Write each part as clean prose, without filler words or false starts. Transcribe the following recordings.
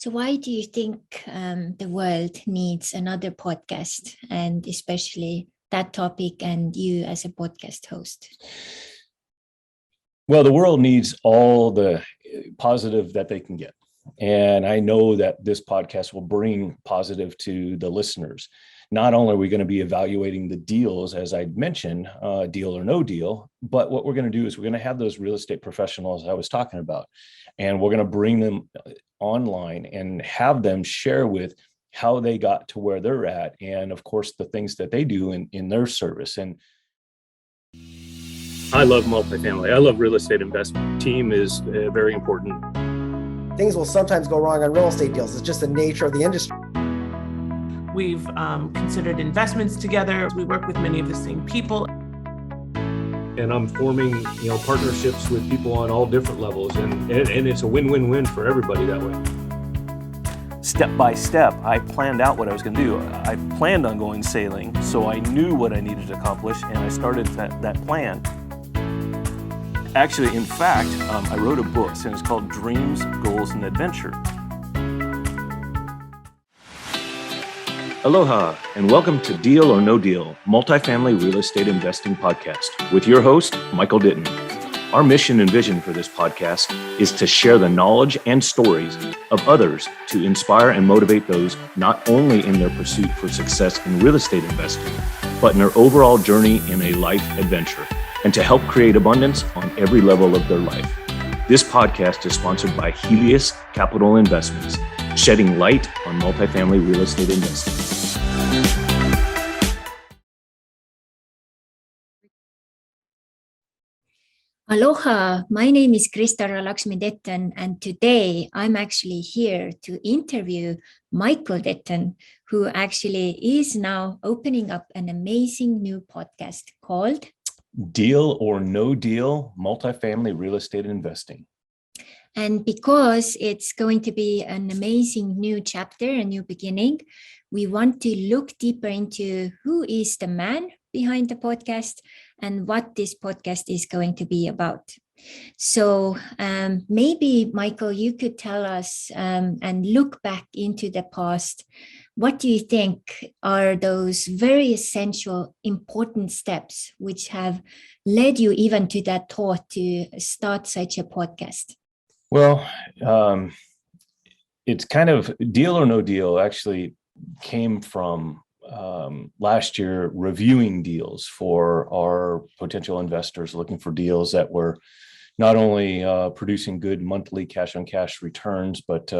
So why do you think the world needs another podcast, and especially that topic and you as a podcast host? Well, the world needs all the positive that they can get. And I know that this podcast will bring positive to the listeners. Not only are we going to be evaluating the deals, as I mentioned, deal or no deal, but what we're going to do is we're going to have those real estate professionals I was talking about, and we're going to bring them online and have them share with how they got to where they're at. And of course, the things that they do in their service. And I love multifamily. I love real estate investment. Team is very important. Things will sometimes go wrong on real estate deals. It's just the nature of the industry. We've considered investments together. We work with many of the same people. And I'm forming, partnerships with people on all different levels, and it's a win-win-win for everybody that way. Step by step, I planned out what I was going to do. I planned on going sailing, so I knew what I needed to accomplish, and I started that plan. Actually, in fact, I wrote a book, and it's called Dreams, Goals, and Adventure. Aloha, and welcome to Deal or No Deal, Multifamily Real Estate Investing Podcast with your host, Michael Ditton. Our mission and vision for this podcast is to share the knowledge and stories of others to inspire and motivate those not only in their pursuit for success in real estate investing, but in their overall journey in a life adventure, and to help create abundance on every level of their life. This podcast is sponsored by Helios Capital Investments, shedding light on multifamily real estate investing. Aloha, my name is Lakshmi Ditton, and today I'm actually here to interview Michael Ditton, who actually is now opening up an amazing new podcast called Deal or No Deal, Multifamily Real Estate Investing. And because it's going to be an amazing new chapter, a new beginning, we want to look deeper into who is the man behind the podcast and what this podcast is going to be about. So maybe, Michael, you could tell us and look back into the past. What do you think are those very essential, important steps which have led you even to that thought to start such a podcast? Well, it's kind of Deal or No Deal actually came from last year reviewing deals for our potential investors, looking for deals that were not only producing good monthly cash on cash returns, but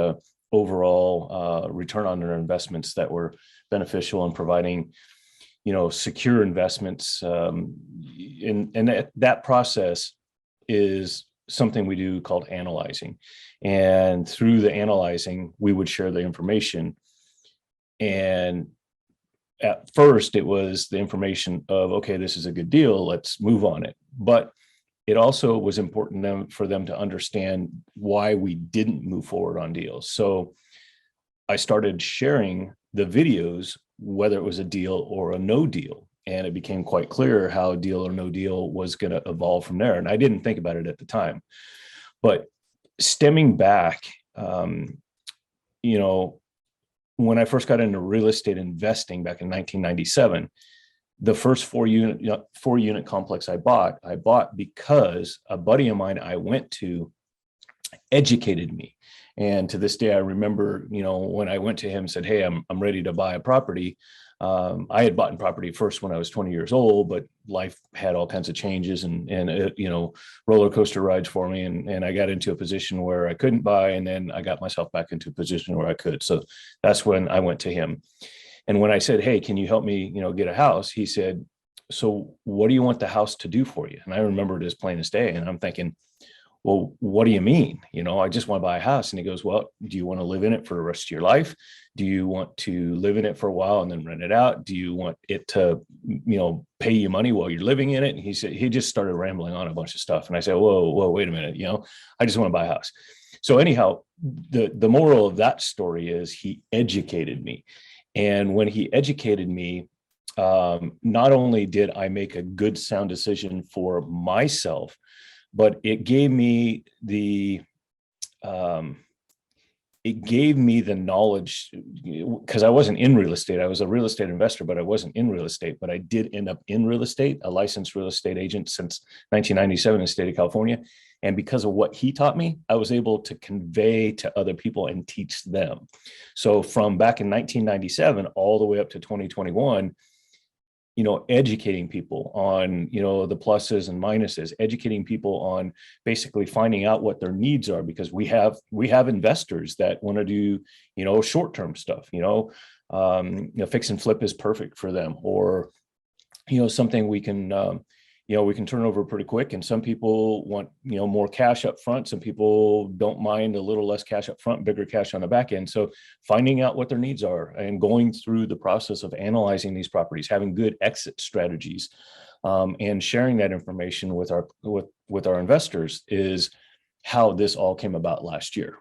overall return on their investments that were beneficial and providing, secure investments. And that process is something we do called analyzing. And through the analyzing, we would share the information. And at first it was the information of, okay, this is a good deal, let's move on it. But it also was important for them to understand why we didn't move forward on deals. So I started sharing the videos, whether it was a deal or a no deal. And it became quite clear how Deal or No Deal was going to evolve from there. And I didn't think about it at the time. But stemming back, when I first got into real estate investing back in 1997, the first four unit complex I bought because a buddy of mine I went to educated me. And to this day, I remember, when I went to him and said, hey, I'm ready to buy a property. I had bought property first when I was 20 years old, but life had all kinds of changes and roller coaster rides for me. And I got into a position where I couldn't buy. And then I got myself back into a position where I could. So that's when I went to him. And when I said, hey, can you help me, get a house? He said, so what do you want the house to do for you? And I remember it as plain as day. And I'm thinking, well, what do you mean? I just want to buy a house. And he goes, well, do you want to live in it for the rest of your life? Do you want to live in it for a while and then rent it out? Do you want it to, pay you money while you're living in it? And he just started rambling on a bunch of stuff. And I said, whoa, wait a minute. I just want to buy a house. So anyhow, the moral of that story is he educated me. And when he educated me, not only did I make a good, sound decision for myself, but it gave me the it gave me the knowledge, because I wasn't in real estate. I was a real estate investor, but I wasn't in real estate. But I did end up in real estate, a licensed real estate agent since 1997 in the state of California. And because of what he taught me, I was able to convey to other people and teach them. So from back in 1997 all the way up to 2021, educating people on, the pluses and minuses, educating people on basically finding out what their needs are, because we have investors that want to do, short-term stuff, fix and flip is perfect for them, or, something we can turn over pretty quick. And some people want, more cash up front. Some people don't mind a little less cash up front, bigger cash on the back end. So finding out what their needs are and going through the process of analyzing these properties, having good exit strategies, and sharing that information with our investors is how this all came about last year.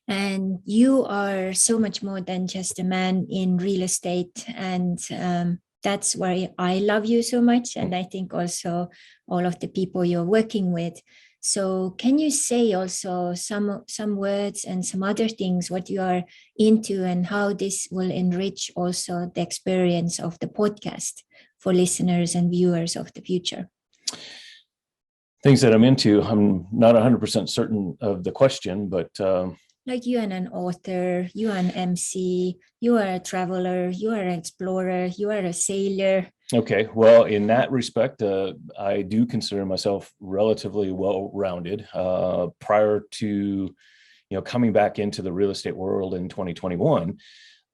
And you are so much more than just a man in real estate. And that's why I love you so much. And I think also all of the people you're working with. So can you say also some words and some other things, what you are into and how this will enrich also the experience of the podcast for listeners and viewers of the future? Things that I'm into, I'm not 100% certain of the question, but like you are an author, you are an MC, you are a traveler, you are an explorer, you are a sailor. Okay, well, in that respect, I do consider myself relatively well-rounded. Prior to, coming back into the real estate world in 2021,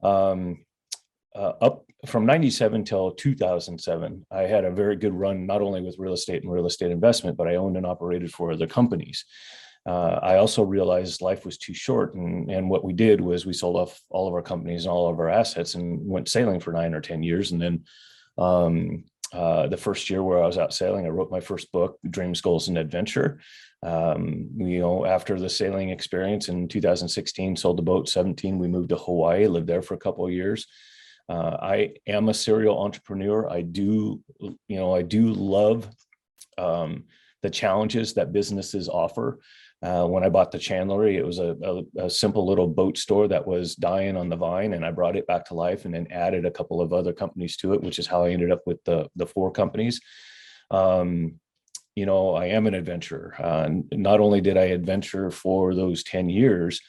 up from 97 till 2007, I had a very good run, not only with real estate and real estate investment, but I owned and operated for other companies. I also realized life was too short, and what we did was we sold off all of our companies and all of our assets and went sailing for 9 or 10 years. And then the first year where I was out sailing, I wrote my first book, Dreams, Goals, and Adventure. After the sailing experience in 2016, sold the boat. 17, we moved to Hawaii, lived there for a couple of years. I am a serial entrepreneur. I do love the challenges that businesses offer. When I bought the chandlery, it was a simple little boat store that was dying on the vine, and I brought it back to life and then added a couple of other companies to it, which is how I ended up with the 4 companies. I am an adventurer. Not only did I adventure for those 10 years,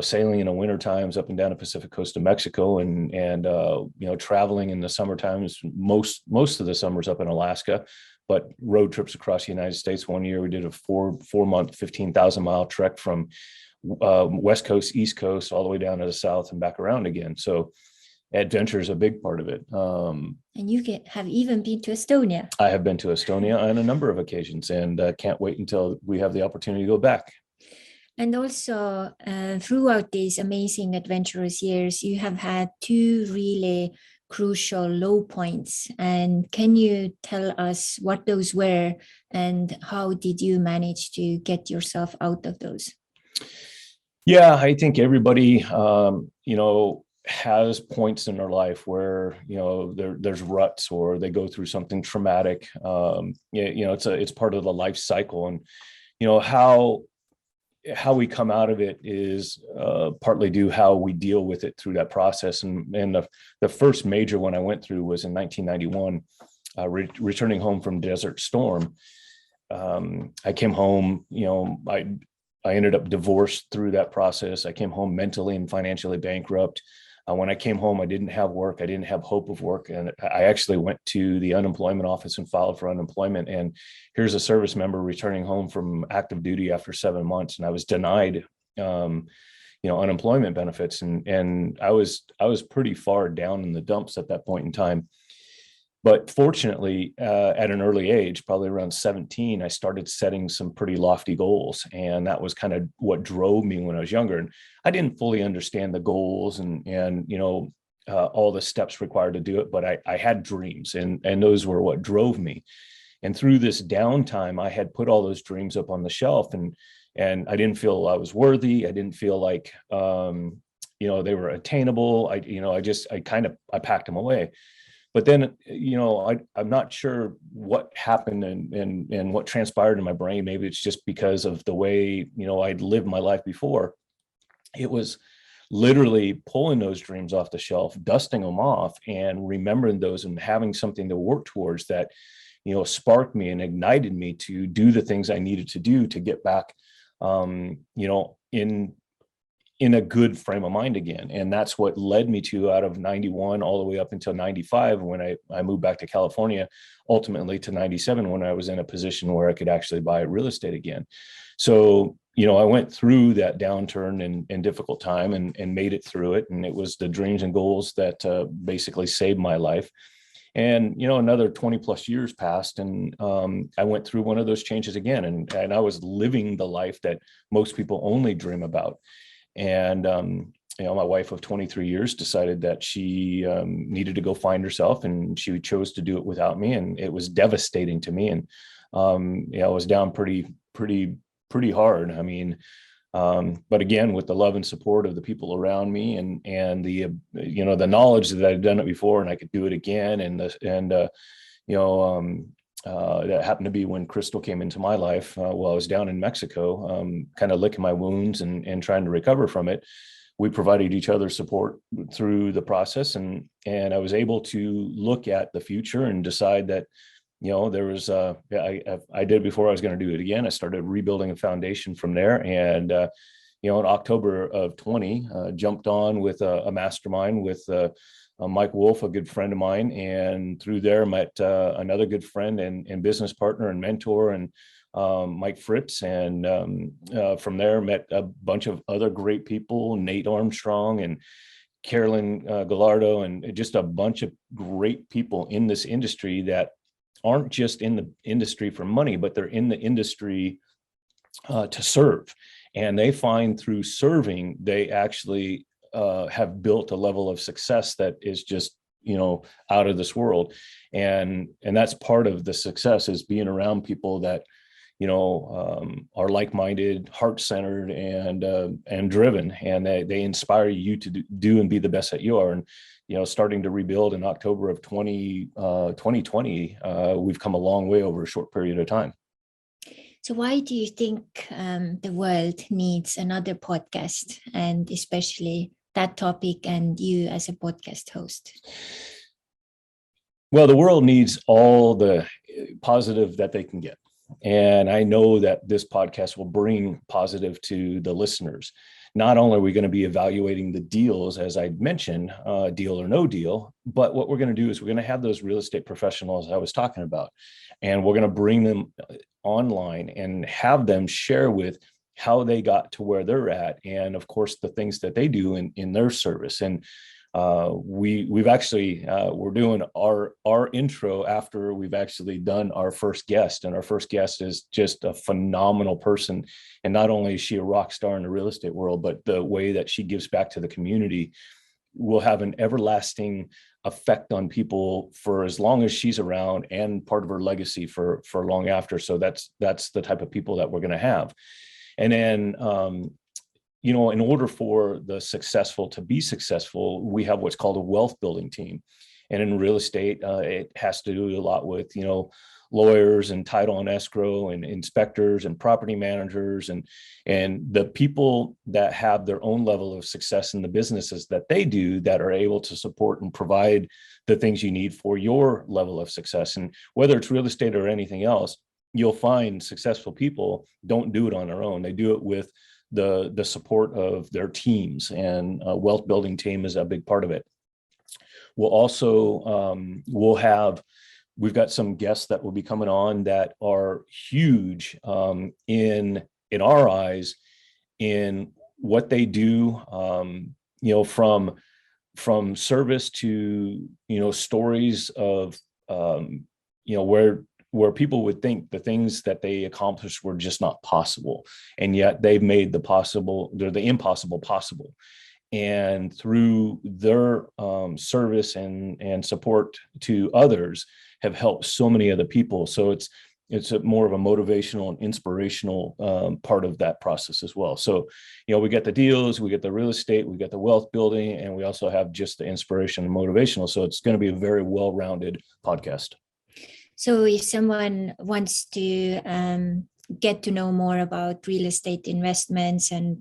sailing in the winter times up and down the Pacific coast of Mexico, and traveling in the summer times, most of the summers up in Alaska, but road trips across the United States. One year we did a 4-month, 15,000 mile trek from West Coast, East Coast, all the way down to the South and back around again. So adventure is a big part of it. And you have even been to Estonia. I have been to Estonia on a number of occasions, and can't wait until we have the opportunity to go back. And also throughout these amazing adventurous years, you have had 2 really crucial low points. And can you tell us what those were and how did you manage to get yourself out of those? Yeah, I think everybody, has points in their life where, there's ruts or they go through something traumatic. It's part of the life cycle. And, how we come out of it is partly due how we deal with it through that process. And the first major one I went through was in 1991, returning home from Desert Storm. I came home, I ended up divorced through that process. I came home mentally and financially bankrupt. When I came home, I didn't have work. I didn't have hope of work. And I actually went to the unemployment office and filed for unemployment. And here's a service member returning home from active duty after 7 months. And I was denied, unemployment benefits. And I was pretty far down in the dumps at that point in time. But fortunately, at an early age, probably around 17, I started setting some pretty lofty goals. And that was kind of what drove me when I was younger. And I didn't fully understand the goals and all the steps required to do it, but I had dreams, and those were what drove me. And through this downtime, I had put all those dreams up on the shelf, and I didn't feel I was worthy. I didn't feel like, they were attainable. I packed them away. But then, I'm not sure what happened and what transpired in my brain. Maybe it's just because of the way, I'd lived my life before. it was literally pulling those dreams off the shelf, dusting them off, and remembering those and having something to work towards that, sparked me and ignited me to do the things I needed to do to get back, in a good frame of mind again. And that's what led me to, out of 91 all the way up until 95, when I moved back to California, ultimately to 97, when I was in a position where I could actually buy real estate again. So, I went through that downturn and difficult time and made it through it. And it was the dreams and goals that basically saved my life. And, another 20 plus years passed, and I went through one of those changes again. And I was living the life that most people only dream about. And, my wife of 23 years decided that she needed to go find herself, and she chose to do it without me. And it was devastating to me. And, I was down pretty hard. I mean, but again, with the love and support of the people around me, and the, the knowledge that I'd done it before and I could do it again. That happened to be when Crystal came into my life while I was down in Mexico, kind of licking my wounds and trying to recover from it. We provided each other support through the process, and I was able to look at the future and decide that, there was, I did before I was going to do it again. I started rebuilding a foundation from there. And, in October of 20, jumped on with a mastermind with Mike Wolf, a good friend of mine. And through there met another good friend and business partner and mentor, and Mike Fritz. And from there met a bunch of other great people, Nate Armstrong and Carolyn Gallardo, and just a bunch of great people in this industry that aren't just in the industry for money, but they're in the industry to serve. And they find through serving, they actually have built a level of success that is just, out of this world. And that's part of the success, is being around people that, are like-minded, heart-centered, and driven, and they inspire you to do and be the best that you are. And, starting to rebuild in October of 2020, we've come a long way over a short period of time. So why do you think the world needs another podcast, and especially that topic and you as a podcast host? Well, the world needs all the positive that they can get. And I know that this podcast will bring positive to the listeners. Not only are we going to be evaluating the deals, as I mentioned, deal or no deal, but what we're going to do is we're going to have those real estate professionals I was talking about, and we're going to bring them online and have them share with how they got to where they're at, and of course the things that they do in their service. And we've actually we're doing our intro after we've actually done our first guest, and our first guest is just a phenomenal person. And not only is she a rock star in the real estate world, but the way that she gives back to the community will have an everlasting effect on people for as long as she's around, and part of her legacy for long after. So that's the type of people that we're going to have. And then in order for the successful to be successful, we have what's called a wealth building team. And in real estate, it has to do a lot with, lawyers and title and escrow and inspectors and property managers and the people that have their own level of success in the businesses that they do, that are able to support and provide the things you need for your level of success. And whether it's real estate or anything else, you'll find successful people don't do it on their own. They do it with the support of their teams, and a wealth building team is a big part of it. We'll also, we've got some guests that will be coming on that are huge in our eyes in what they do, from service to, stories of, where people would think the things that they accomplished were just not possible. And yet they've made the impossible possible. And through their service and support to others have helped so many other people. So it's more of a motivational and inspirational part of that process as well. So, we get the deals, we get the real estate, we get the wealth building, and we also have just the inspiration and motivational. So it's going to be a very well-rounded podcast. So if someone wants to get to know more about real estate investments and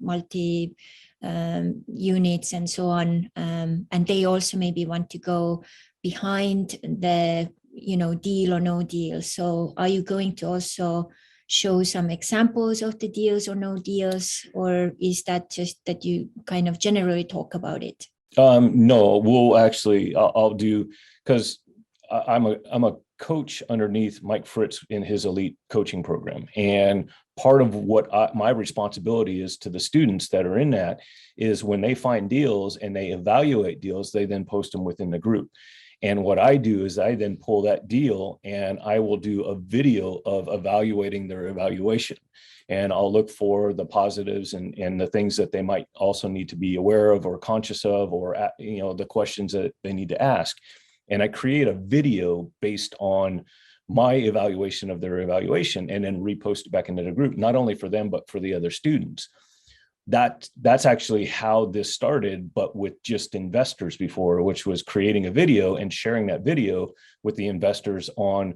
units and so on. And they also maybe want to go behind the, deal or no deal. So are you going to also show some examples of the deals or no deals, or is that just that you kind of generally talk about it? No, we'll actually, I'll do, because I'm a coach underneath Mike Fritz in his elite coaching program. And part of what my responsibility is to the students that are in that is when they find deals and they evaluate deals, they then post them within the group. And what I do is I then pull that deal and I will do a video of evaluating their evaluation. And I'll look for the positives and the things that they might also need to be aware of or conscious of, or, the questions that they need to ask. And I create a video based on my evaluation of their evaluation and then repost it back into the group, not only for them, but for the other students. That's actually how this started, but with just investors before, which was creating a video and sharing that video with the investors on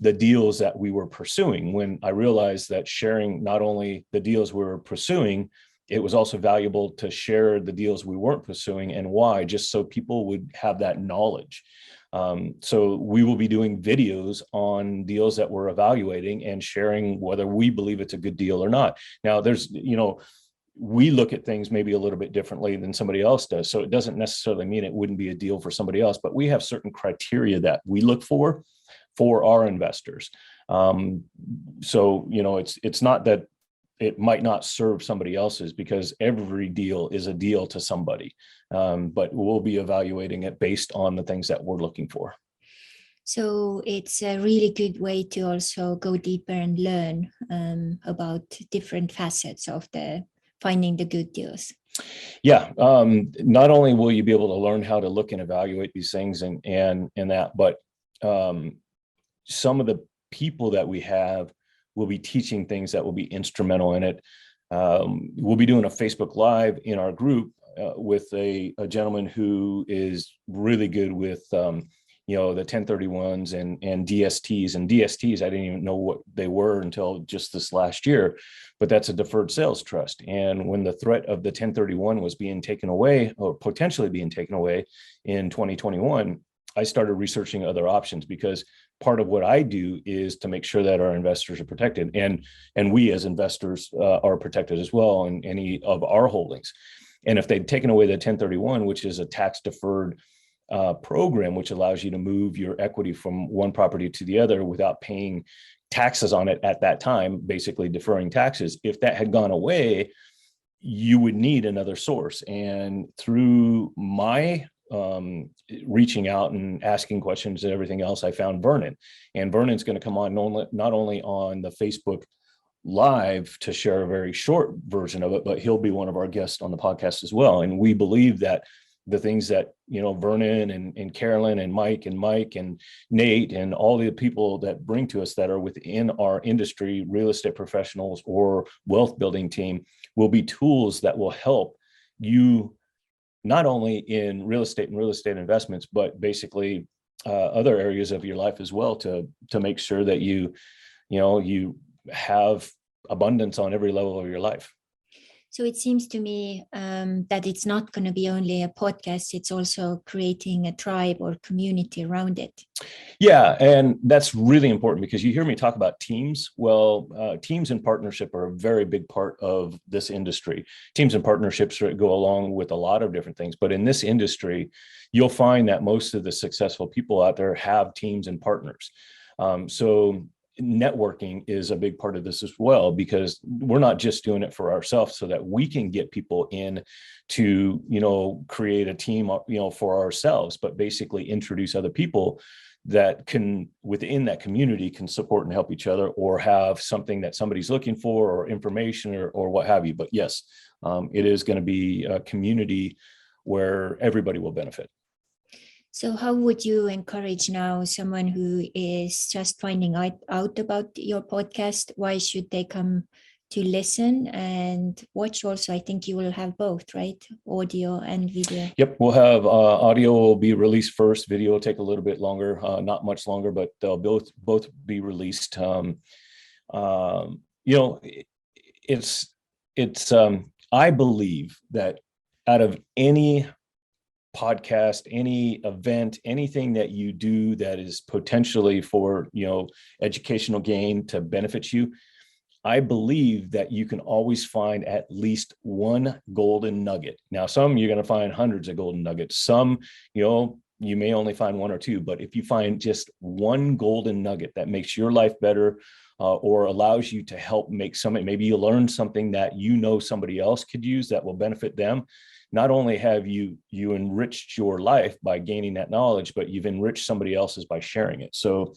the deals that we were pursuing. When I realized that sharing not only the deals we were pursuing, it was also valuable to share the deals we weren't pursuing and why, just so people would have that knowledge. So we will be doing videos on deals that we're evaluating and sharing whether we believe it's a good deal or not. Now there's, we look at things maybe a little bit differently than somebody else does. So it doesn't necessarily mean it wouldn't be a deal for somebody else, but we have certain criteria that we look for our investors. So, it's not that it might not serve somebody else's, because every deal is a deal to somebody. But we'll be evaluating it based on the things that we're looking for. So it's a really good way to also go deeper and learn about different facets of finding the good deals. Yeah. Not only will you be able to learn how to look and evaluate these things and that, but some of the people that we have will be teaching things that will be instrumental in it. We'll be doing a Facebook Live in our group with a gentleman who is really good with the 1031s and DSTs. And DSTs, I didn't even know what they were until just this last year, but that's a deferred sales trust. And when the threat of the 1031 was being taken away, or potentially being taken away in 2021, I started researching other options, because part of what I do is to make sure that our investors are protected, and we as investors are protected as well in any of our holdings. And if they'd taken away the 1031, which is a tax deferred program, which allows you to move your equity from one property to the other without paying taxes on it at that time, basically deferring taxes. If that had gone away, you would need another source. And through my reaching out and asking questions and everything else, I found Vernon. And Vernon's going to come on not only on the Facebook Live to share a very short version of it, but he'll be one of our guests on the podcast as well. And we believe that the things that, Vernon and Carolyn and Mike and Nate and all the people that bring to us that are within our industry, real estate professionals or wealth building team, will be tools that will help you not only in real estate and real estate investments, but basically other areas of your life as well, to make sure that you have abundance on every level of your life. So it seems to me that it's not going to be only a podcast, it's also creating a tribe or community around it. Yeah, and that's really important, because you hear me talk about teams. Well, teams and partnership are a very big part of this industry. Teams and partnerships go along with a lot of different things, but in this industry, you'll find that most of the successful people out there have teams and partners. So networking is a big part of this as well, because we're not just doing it for ourselves so that we can get people in to, create a team, for ourselves, but basically introduce other people that can, within that community, can support and help each other, or have something that somebody's looking for, or information, or what have you. But yes, it is going to be a community where everybody will benefit. So how would you encourage now someone who is just finding out about your podcast? Why should they come to listen and watch also? I think you will have both, right? Audio and video. Yep, we'll have audio will be released first. Video will take a little bit longer, not much longer, but they'll both be released. It's I believe that out of any podcast, any event, anything that you do that is potentially for, educational gain to benefit you, I believe that you can always find at least one golden nugget. Now, some you're going to find hundreds of golden nuggets. Some, you may only find one or two, but if you find just one golden nugget that makes your life better, or allows you to help make something, maybe you learn something that somebody else could use that will benefit them. Not only have you enriched your life by gaining that knowledge, but you've enriched somebody else's by sharing it. So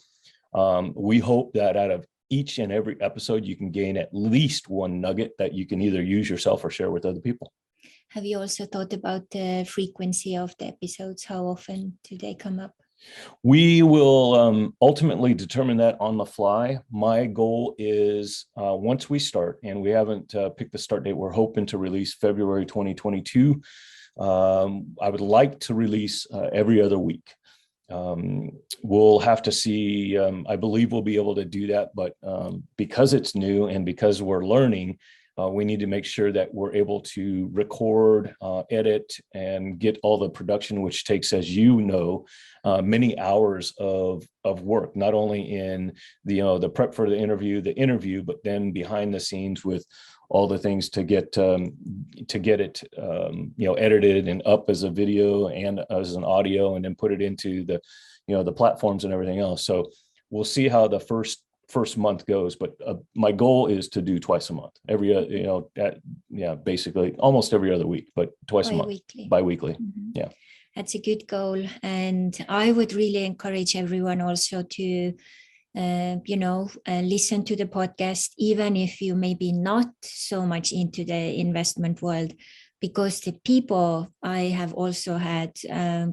we hope that out of each and every episode, you can gain at least one nugget that you can either use yourself or share with other people. Have you also thought about the frequency of the episodes? How often do they come up? We will ultimately determine that on the fly. My goal is once we start, and we haven't picked the start date, we're hoping to release February 2022. I would like to release every other week. We'll have to see. I believe we'll be able to do that, but because it's new and because we're learning, we need to make sure that we're able to record, edit, and get all the production, which takes, as many hours of work, not only in the prep for the interview, but then behind the scenes with all the things to get it edited and up as a video and as an audio, and then put it into the platforms and everything else. So we'll see how the first month goes, but my goal is to do twice a month, basically almost every other week, but twice a month, bi-weekly. Mm-hmm. Yeah, that's a good goal, and I would really encourage everyone also to listen to the podcast, even if you maybe not so much into the investment world, because the people I have also had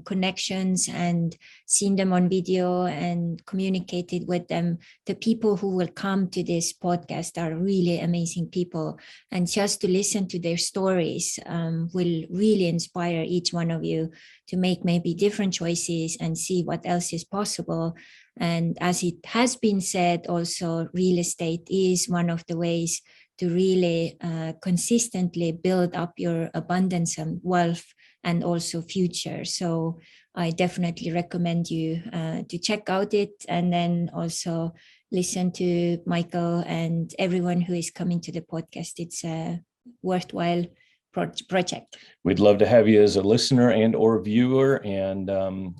connections and seen them on video and communicated with them. The people who will come to this podcast are really amazing people. And just to listen to their stories will really inspire each one of you to make maybe different choices and see what else is possible. And as it has been said, also real estate is one of the ways to really consistently build up your abundance and wealth and also future. So I definitely recommend you to check out it, and then also listen to Michael and everyone who is coming to the podcast. It's a worthwhile project. We'd love to have you as a listener and or viewer, and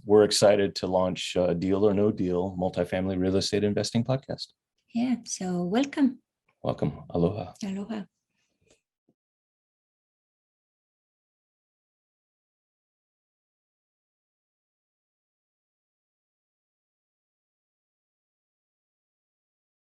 we're excited to launch Deal or No Deal Multifamily Real Estate Investing Podcast. Yeah, so welcome. Welcome. Aloha. Aloha.